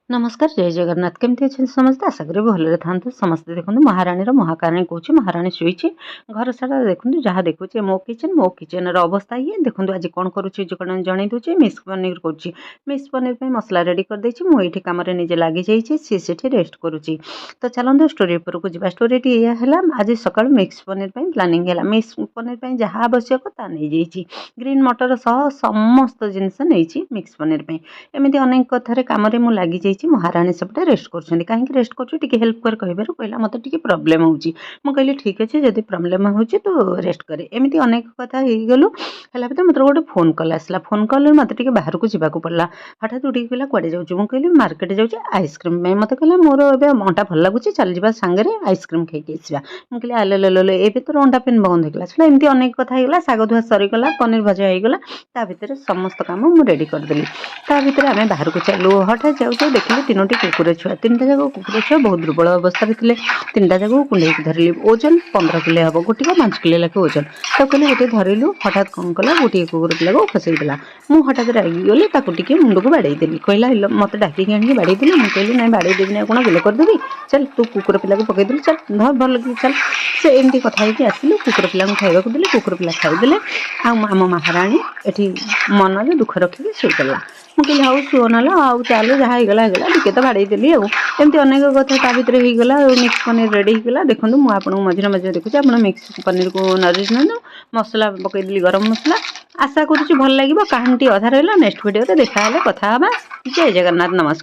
नमस्कार जय जगन्नाथ केमती अच्छे समस्ते आशा करी भलरे था समस्ते देखो महाराणी महाकाणी कौच महाराणी शुई घर सारा देखो जहाँ देखुचे मो किचन अवस्था ये देखो आज कौन करुच्ची जन दूचे मिक्स पनीर करुच्ची मिक्स पनीर मसला रेडी कर मुझे कम निजे लगी जाइए सी से रेस्ट करुच्ची। तो चलते स्टोरी उपरकू जा स्टोरी है आज सका मिक्स पनीर प्लानिंग है मिक्स पनीर जहाँ आवश्यक ता नहीं जाइए ग्रीन मटर सह समस्त जिनस नहीं मिक्स पनीर एमती अनेक कथार कम लगी महाराणी सेपटे रेस्ट कर कहीं रेस्ट कर हेल्प कर कहबार कहला मत प्रोब्लेम होची मुझे ठीक अच्छे जब प्रोब्लेम हो तो रेस्ट करे एमती अनेक कथा गलु है मतलब गोटे फोन कल आसला फोन कल मत बाहर को जावाक पड़ा हठात उठी कहला कड़े जाऊँ मुझे कहली मार्केट जाऊँ आइसक्रीम मत कहला मोर ए अंटा भल लगुच चल जा सांगे आइसक्रीम खाई आसवा मुझे आले ए तो अंडा पेन बंद होगा से एमती अनेक कथा होगा शाग धुआ सरीगला पनीर भजा होगा ता समस्त कम मुझे रेडी करदेली ता भर आम बाहर को चलू हठात जाऊँ देखिए तीनोटी कुकुर छुआ तीन टा जाक कुकुर छुआ बहुत दुर्बल अवस्था थे तीन टा जाक कुंडे धरली ओजन 15 किलो हम गोटे 5 किलो लाखे ओजन तो कहले गोटे धरलु हठात कौन कला गोटे कुकुर पिला को खसईदेला मुझे हठात रागिगली टे मुंड को बाड़ेदेली कहला मत डाक आनी बाड़ेदेली मुझे कहली ना बाड़ेदेवी कौन गेल करदेवी चल तू कुकुर पिला को पकईदेलु चल धर भल चल से एमती कथा आसिलु कुकुर पिला खाइबा देले कुकुर पिला खाईदेले आम महाराणी एटी मन दुख रखिक शुईदेला मुझे हाउ शुओ ना आउ चल जहाँ होगा टे तो बाड़ेदेली आमती अनेक कथा ता भर होगा मिक्स पनीर रेडी होगा देखो मुझे आपको मझे मझे देखुची आप मिक्स पनीर को नरिश ना मसला पकईदेली गरम मसला आशा करुँच भल लगे कहानी अधा रहा नेक्स्ट वीडियो देखा कथा जय जगन्नाथ नमस्कार।